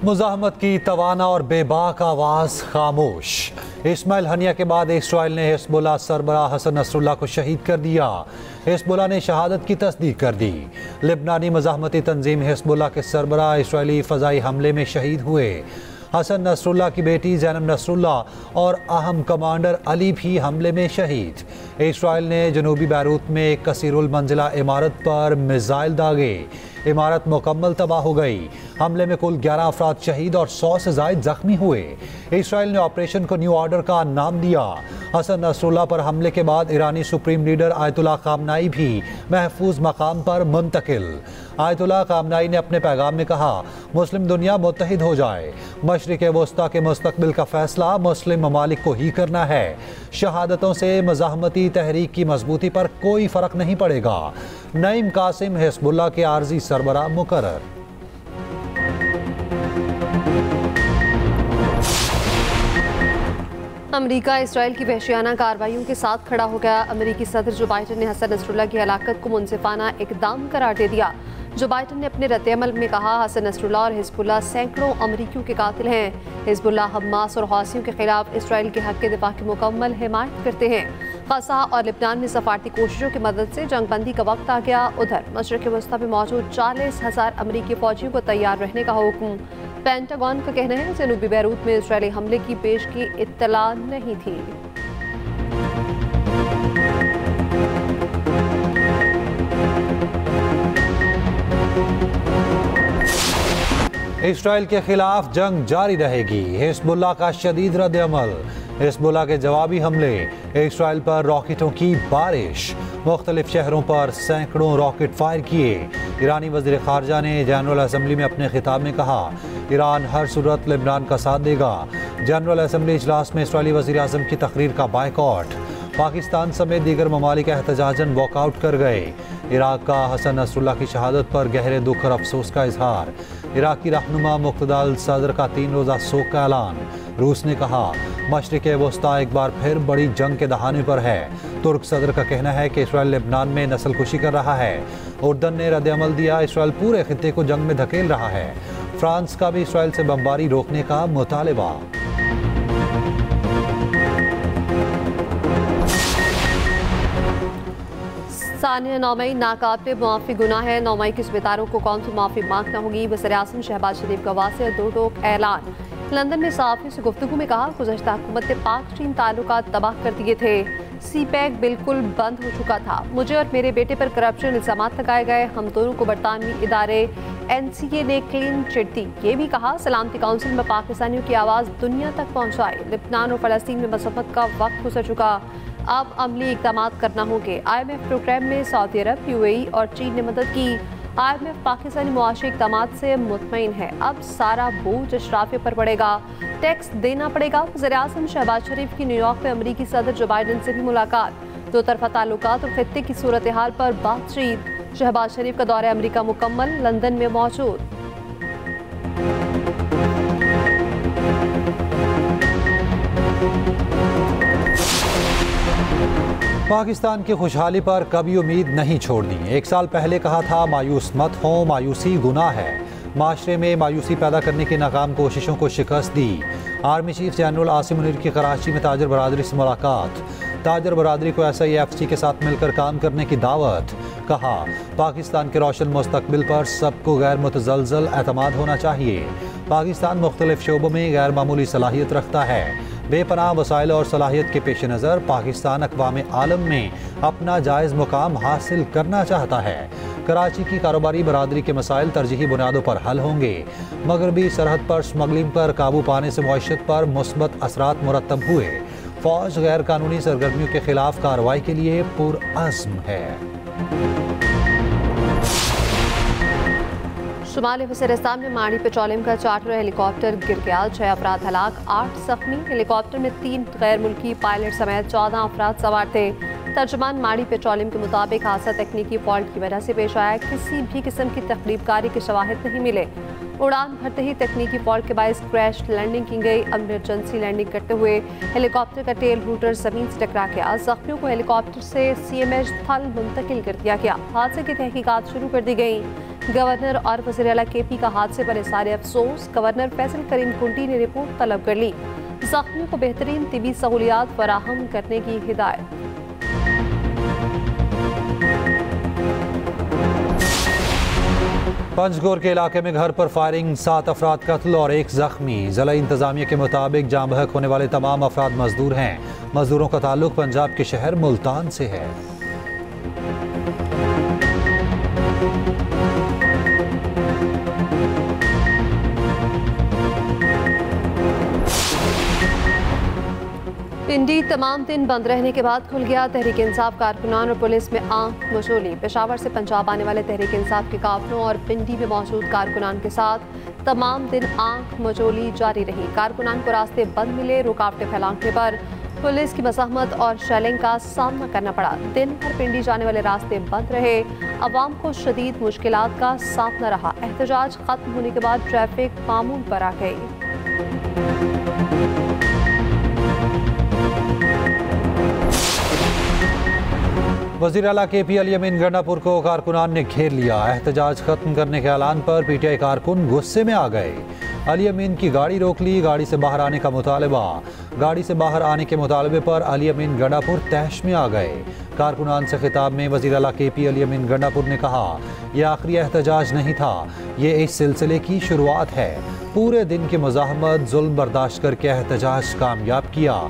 मुज़ाहमत की तवाना और बेबाक आवाज़ खामोश। इस्माइल हनिया के बाद इसराइल ने हिज़्बुल्लाह सरबराह हसन नसरुल्लाह को शहीद कर दिया। हिज़्बुल्लाह ने शहादत की तस्दीक कर दी। लिबनानी मुज़ाहमती तंजीम हिज़्बुल्लाह के सरबराह इसराइली फ़ज़ाई हमले में शहीद हुए। हसन नसरुल्लाह की बेटी ज़ैनब नसरुल्लाह और अहम कमांडर अली भी हमले में शहीद। इसराइल ने जनूबी बैरूत में एक कसीरुल मंजिला इमारत पर मिसाइल दागे। इमारत मुकम्मल तबाह हो गई। हमले में कुल 11 अफराद शहीद और 100 से ज़ायद जख्मी हुए। इसराइल ने ऑपरेशन को न्यू ऑर्डर का नाम दिया। हसन नसरुल्लाह पर हमले के बाद ईरानी सुप्रीम लीडर आयतुल्लाह खामनाई भी महफूज मकाम पर मुंतकिल। आयतुल्लाह खामनाई ने अपने पैगाम में कहा, मुस्लिम दुनिया मुत्तहिद हो जाए। मशरिक़ वस्ता के मुस्तकबिल का फैसला मुस्लिम ममालिक को ही करना है। शहादतों से मज़ाहमती तहरीक की मजबूती पर कोई फ़र्क नहीं पड़ेगा। नईम कासिम हिज़्बुल्लाह के आर्जी सरबराह मुकर्रर। अमेरिका इसराइल की वहशियाना कार्रवाइयों के साथ खड़ा हो गया। अमेरिकी सदर जो बाइडन ने हसन नसरुल्लाह की हलाकत को मुनसिफाना इकदाम करार दे दिया। जो बाइडन ने अपने रद्द-ए-अमल में कहा, हसन नसरुल्लाह और हिज़्बुल्लाह सैकड़ों अमरीकियों के कातिल हैं। हिज़्बुल्लाह हमास और हौसियों के खिलाफ इसराइल के हक़ दिफा की मुकम्मल हिमायत करते हैं। गज़ा और लिबनान में सफारती कोशिशों की मदद से जंगबंदी का वक्त आ गया। उधर मशरिक़ वस्ता में मौजूद 40,000 अमरीकी फ़ौजियों को तैयार रहने का हुक्म। पेंटागन का कहना है जनूबी बैरूत में इसराइली हमले की पेश की इत्तला नहीं थी। इसराइल के खिलाफ जंग जारी रहेगी। हिज़्बुल्लाह का शदीद रद्द-ए-अमल। हिज़्बुल्लाह के जवाबी हमले, इसराइल पर रॉकेटों की बारिश। मुख्तलिफ शहरों पर सैकड़ों रॉकेट फायर किए। ईरानी वज़ीर ख़ारजा ने जनरल असम्बली में अपने खिताब में कहा, ईरान हर सूरत लेबनान का साथ देगा। जनरल असम्बली इजलास में इसराइली वज़ीर आज़म की तकरीर का बायकॉट। पाकिस्तान समेत दीगर ममालिक एहतजाजन वॉकआउट कर गए। इराक का हसन नसरुल्लाह की शहादत पर गहरे दुख और अफसोस का इजहार। इराकी रहनुमा मुक़्तदार सदर का 3 रोज़ा शोक का ऐलान। रूस ने कहा, मशरिक़ वस्ता एक बार फिर बड़ी जंग के दहाने पर है। तुर्क सदर का कहना है कि इसराइल लेबनान में नस्लकुशी कर रहा है। उर्दन ने रद्द-ए-अमल दिया, इसराइल पूरे खित्ते को जंग में धकेल रहा है। फ्रांस का भी इसराइल से बमबारी रोकने का मुतालिबा। सानिया नौमई नाकाबिले मुआफ़ी गुनाह है। नौमई के सूबेदारों को कौन सी मुआफ़ी मांगना होगी। वज़ीर-ए-आज़म शहबाज शरीफ का वाज़ेह दो टोक ऐलान। लंदन में सहाफ़ियों से गुफ्तगू में कहा, गुज़श्ता हुकूमत ने पाक चीन ताल्लुकात तबाह कर दिए थे। CPEC बिल्कुल बंद हो चुका था। मुझे और मेरे बेटे पर करप्शन इल्ज़ामात लगाए गए। हम दोनों को बरतानवी इदारे NCA ने क्लीन चिट दी। ये भी कहा, सलामती काउंसिल में पाकिस्तानियों की आवाज़ दुनिया तक पहुँचाए। लिबनान और फ़लस्तीन में मसम्मत का वक्त गुज़र चुका, अब अमली इक़दाम करना होंगे। IMF प्रोग्राम में सऊदी अरब, UAE और चीन ने मदद की। IMF पाकिस्तानी मुआशी इक़दाम से मुतमईन है। अब सारा बोझ अशराफियों पर पड़ेगा, टैक्स देना पड़ेगा। वज़ीर-ए-आज़म शहबाज शरीफ की न्यूयॉर्क में अमरीकी सदर जो बाइडन से भी मुलाकात। दो तरफ़ा ताल्लुकात और खित्ते की सूरत हाल पर बातचीत। शहबाज शरीफ का दौरा अमरीका मुकम्मल, लंदन में मौजूद। पाकिस्तान की खुशहाली पर कभी उम्मीद नहीं छोड़नी। 1 साल पहले कहा था, मायूस मत हो, मायूसी गुनाह है। माशरे में मायूसी पैदा करने की नाकाम कोशिशों को शिकस्त दी। Army chief general Asim Munir की कराची में ताजर बरादरी से मुलाकात। ताजर बरादरी को SIFC के साथ मिलकर काम करने की दावत। कहा, पाकिस्तान के रोशन मुस्तकबिल पर सबको गैर मुतज़लज़ल एतमाद होना चाहिए। पाकिस्तान मुख्तलिफ शोबों में गैर मामूली सलाहियत रखता है। बेपनाह वसाइल और सलाहियत के पेश नज़र पाकिस्तान अक़वाम आलम में अपना जायज़ मुकाम हासिल करना चाहता है। कराची की कारोबारी बरादरी के मसाइल तरजीही बुनियादों पर हल होंगे। मगरबी सरहद पर स्मगलिंग पर काबू पाने से मईशत पर मुस्बत असरात मुरतब हुए। फ़ौज गैर कानूनी सरगर्मियों के खिलाफ कार्रवाई के लिए पुरअज़्म है। शुमाली वज़ीरिस्तान में माड़ी पेट्रोलियम का चार्टर हेलीकॉप्टर गिर गया। 6 अफराद हलाक, 8 जख्मी। हेलीकॉप्टर में 3 गैर मुल्की पायलट समेत 14 अफराद सवार थे। तर्जुमान माड़ी पेट्रोलियम के मुताबिक हादसा तकनीकी फॉल्ट की वजह से पेश आया। किसी भी किस्म की तकरीबकारी के शवाहिद नहीं मिले। उड़ान भरते ही तकनीकी फॉल्ट के बायस क्रैश लैंडिंग की गई। इमरजेंसी लैंडिंग करते हुए हेलीकॉप्टर का टेल रूटर जमीन से टकरा गया। जख्मियों को हेलीकॉप्टर से CMH थल मुंतकिल कर दिया गया। हादसे की तहकीकात शुरू कर दी गई। गवर्नर और वज़ीर आला केपी का हादसे पर इज़हार अफसोस। गवर्नर फैसल करीम कुंटी ने रिपोर्ट तलब कर ली। जख्मियों को बेहतरीन तिबी सहूलियात फराहम करने की हिदायत। पंजगोर के इलाके में घर पर फायरिंग, 7 अफराद कत्ल और 1 जख्मी। जिला इंतजामिया के मुताबिक जाँ बहक होने वाले तमाम अफराद मजदूर हैं। मजदूरों का ताल्लुक पंजाब के शहर मुल्तान से है। पिंडी तमाम दिन बंद रहने के बाद खुल गया। तहरीक इंसाफ कारकुनान और पुलिस में आंख मचोली। पेशावर से पंजाब आने वाले तहरीक इंसाफ के काफिलों और पिंडी में मौजूद कारकुनान के साथ तमाम दिन आंख मचोली जारी रही। कारकुनान को रास्ते बंद मिले। रुकावटें फैलाने पर पुलिस की मज़ाहमत और शेलिंग का सामना करना पड़ा। दिन भर पिंडी जाने वाले रास्ते बंद रहे। अवाम को शदीद मुश्किलात का सामना रहा। एहतजाज खत्म होने के बाद ट्रैफिक मामूल पर आ गई। वज़ीर आला केपी अली अमीन गंडापुर को कारकुनान ने घेर लिया। एहतजाज खत्म करने के ऐलान पर पीटीआई कारकुन गुस्से में आ गए। अली अमीन की गाड़ी रोक ली। गाड़ी से बाहर आने का मुतालबा। गाड़ी से बाहर आने के मुतालबे पर अली अमीन गंडापुर तहश में आ गए। कारकुनान से खिताब में वज़ीर आला केपी अली अमीन गंडापुर ने कहा, यह आखिरी एहतजाज नहीं था, ये इस सिलसिले की शुरुआत है। पूरे दिन की मज़ाहमत जुल्म बर्दाश्त करके एहतजाज कामयाब किया।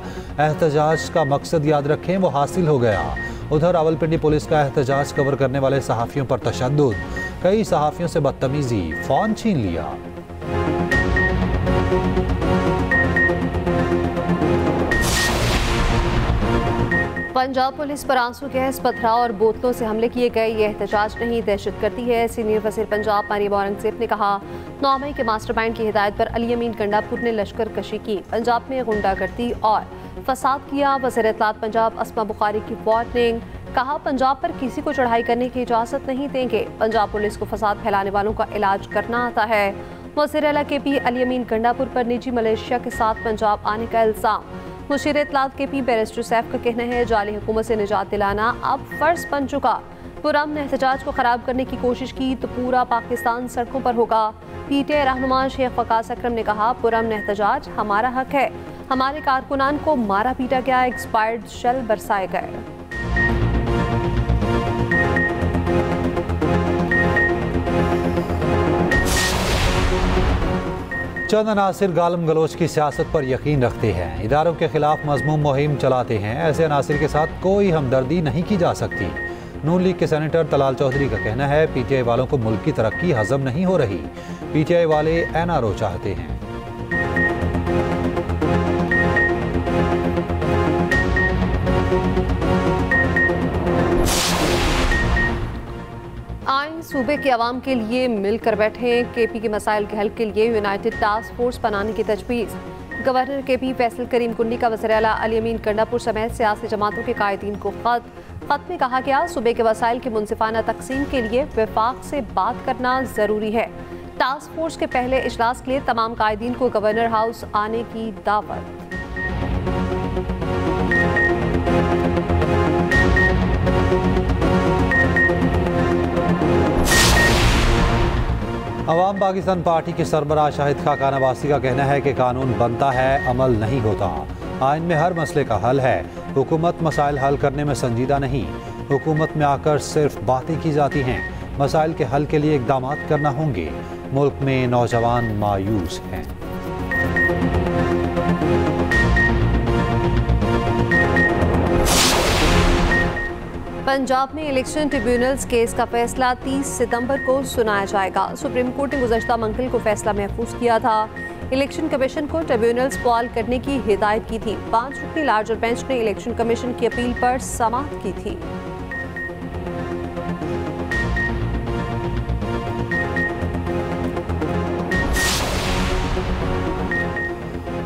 एहतजाज का मकसद याद रखें, वो हासिल हो गया। उधर रावलपिंडी पुलिस का एहतजाज कवर करने वाले सहाफ़ियों पर तशद्दुद। कई सहाफ़ियों से बदतमीजी, फ़ोन छीन लिया। पंजाब पुलिस पर आंसू गैस, पथराव और बोतलों से हमले किए गए। ये एहतजाज नहीं, दहशत गर्दी है। सीनियर वज़ीर पंजाब मरियम औरंगज़ेब ने कहा, 9 मई के मास्टरमाइंड की हिदायत पर अली अमीन गंडापुर ने लश्कर कशी की, पंजाब में गुंडागर्दी और फसाद किया। वज़ीर इत्तलात पंजाब अस्मा बुखारी की वार्निंग। कहा, पंजाब पर किसी को चढ़ाई करने की इजाज़त नहीं देंगे। पंजाब पुलिस को फसाद फैलाने वालों का इलाज करना आता है। वज़ीर आला केपी अली अमीन गंडापुर पर निजी मलेशिया के साथ पंजाब आने का इल्ज़ाम। मुशीर इत्तलात केपी बैरिस्टर सैफ का कहना है, जाली हुकूमत से निजात दिलाना अब फ़र्ज बन चुका। पुरअमन एहतजाज को ख़राब करने की कोशिश की तो पूरा पाकिस्तान सड़कों पर होगा। पीटीआई रहनुमा शेख वकास अकरम ने कहा, पुरअमन एहतजाज हमारा हक है। हमारे कारकुनान को मारा पीटा गया, एक्सपायर्ड शेल बरसाए गए। चंद अनासिर गालम गलोच की सियासत पर यकीन रखते हैं, इदारों के खिलाफ मज़मूम मुहिम चलाते हैं। ऐसे अनासिर के साथ कोई हमदर्दी नहीं की जा सकती। नून लीग के सेनेटर तलाल चौधरी का कहना है, पीटीआई वालों को मुल्क की तरक्की हजम नहीं हो रही। पीटीआई वाले एनआरओ चाहते हैं। आइन सूबे के अवाम के लिए मिलकर बैठे। केपी के मसाइल के हल के लिए यूनाइटेड टास्क फोर्स बनाने की तजवीज़। गवर्नर केपी फैसल करीम कुंडी का वज़ीर आला अली अमीन गंडापुर समेत सियासी जमातों के कायदीन को खत में कहा गया, सूबे के वसाइल की मुनसिफाना तकसीम के लिए वफाक से बात करना ज़रूरी है। टास्क फोर्स के पहले इजलास के लिए तमाम कायदीन को गवर्नर हाउस आने की दावत। अवाम पाकिस्तान पार्टी के सरबराह शाहिद खाकान अब्बासी का कहना है कि कानून बनता है, अमल नहीं होता। आइन में हर मसले का हल है। हुकूमत मसाइल हल करने में संजीदा नहीं। हुकूमत में आकर सिर्फ बातें की जाती हैं। मसाइल के हल के लिए इक़दाम करना होंगे। मुल्क में नौजवान मायूस हैं। पंजाब में इलेक्शन ट्रिब्यूनल्स केस का फैसला 30 सितंबर को सुनाया जाएगा। सुप्रीम कोर्ट ने गुज़श्ता मंगल को फैसला महफूज किया था। इलेक्शन कमीशन को ट्रिब्यूनल्स कॉल करने की हिदायत की थी। 5 रुकनी लार्जर बेंच ने इलेक्शन कमीशन की अपील पर समाअत की थी।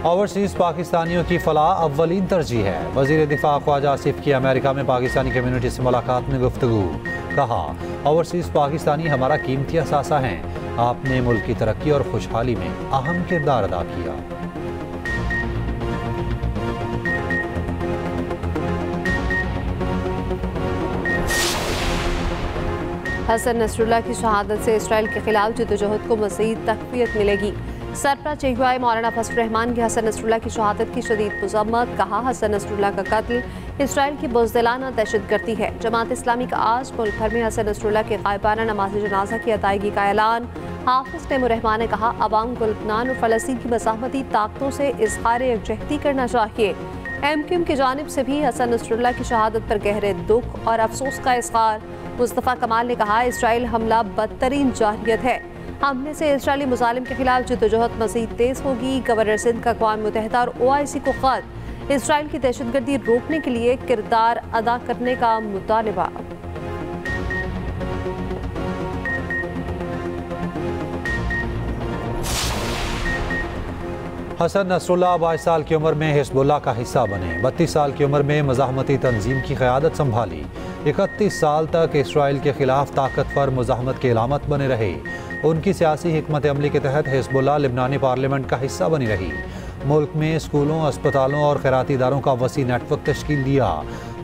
ओवरसीज़ पाकिस्तानियों की फलाह अव्वलीन तरजीह है। वज़ीर दिफा ख्वाजा आसिफ की अमेरिका में पाकिस्तानी कम्यूनिटी से मुलाकात में गुफ्तगू। कहा, ओवरसीज़ पाकिस्तानी हमारा कीमती असासा हैं। आपने मुल्क की तरक्की और खुशहाली में अहम किरदार अदा किया। हसन नसरुल्लाह की शहादत से इसराइल के खिलाफ जद्दोजहद को मज़ीद तक़वियत मिलेगी। सरपरा चेगवाई मौलाना फजल रहमान की हसन नसरुल्लाह की शहादत की शदीद मज़म्मत। कहा, हसन नसरुल्लाह का कत्ल इसराइल की बुज़दिलाना दहशतगर्दी है। जमात इस्लामी का आज मुल्क भर में हसन नसरुल्लाह के गायबाना नमाज जनाजा की अदायगी का ऐलान। हाफिज तैमूर रहमान ने कहा, अवाम को लबनान और फ़लस्तीन की मज़ाहमती ताकतों से इज़हार यकजहती करना चाहिए। MQM की जानिब से भी हसन नसरुल्लाह की शहादत पर गहरे दुख और अफसोस का इज़हार। मुस्तफ़ा कमाल ने कहा, इसराइल हमला बदतरीन जारहियत है। हमले से इसराइली मुजालिम के खिलाफ जद्दोजहद मज़ीद तेज़ होगी। गवर्नर सिंध का अक़वाम मुत्तहिदा और OIC को ख़त। इसराइल की दहशतगर्दी रोकने के लिए किरदार अदा करने का मुतालबा। हसन नसरुल्लाह 22 साल की उम्र में हिज़्बुल्लाह का हिस्सा बने। 32 साल की उम्र में मज़ाहमती तंजीम की क़यादत संभाली। 31 साल तक इसराइल के खिलाफ ताकतवर मुज़ाहमत की अलामत बने रहे। उनकी सियासी हिकमत अमली के तहत हिज़्बुल्लाह लिबनानी पार्लियामेंट का हिस्सा बनी रही। मुल्क में स्कूलों, अस्पतालों और खैराती इदारों का वसी नेटवर्क तश्कील दिया।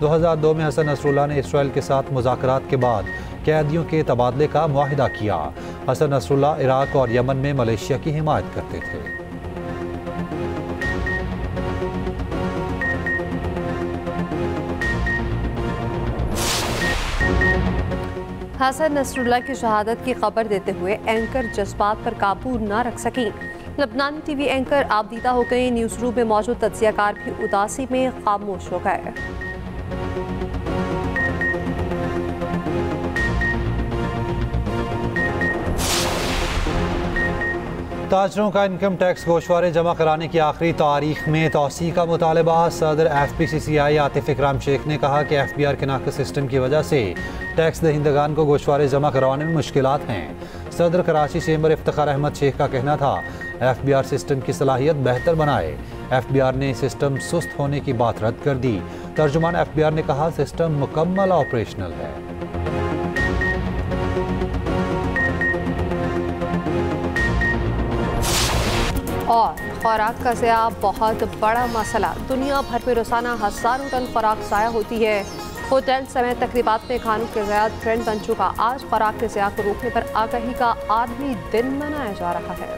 2002 में हसन नसरुल्लाह ने इसराइल के साथ मुज़ाकरात के बाद कैदियों के तबादले का मुआहिदा किया। हसन नसरुल्लाह इराक और यमन में मलेशिया की हिमायत करते थे। हसन नसरुल्लाह की शहादत की खबर देते हुए एंकर जज्बात पर काबू न रख सकी। लबनानी TV एंकर आबदीदा हो गई। न्यूज़ रूम में मौजूद तज्जियाकार भी उदासी में खामोश हो गए। ताजरों का इनकम टैक्स गोशवारे जमा कराने की आखिरी तारीख में तौसी का मुतालबा। सदर FPCCI आतिफ इकराम शेख ने कहा कि FBR के नाक़िस सिस्टम की वजह से टैक्स दहिंदगान को गोशवारे जमा करवाने में मुश्किलात हैं। सदर कराची चेंबर इफ्तिखार अहमद शेख का कहना था, FBR सिस्टम की सलाहियत बेहतर बनाए। FBR ने सिस्टम सुस्त होने की बात रद्द कर दी। तर्जुमान FBR ने कहा, सिस्टम मुकम्मल ऑपरेशनल है। और खुराक का ज़िया बहुत बड़ा मसला। दुनिया भर में रोज़ाना हज़ारों टन खुराक ज़ाया होती है। होटल समेत तकरीबात में खानों के ज़िया ट्रेंड बन चुका। आज खुराक के ज़िया को रोकने पर आगाही का आलमी दिन मनाया जा रहा है।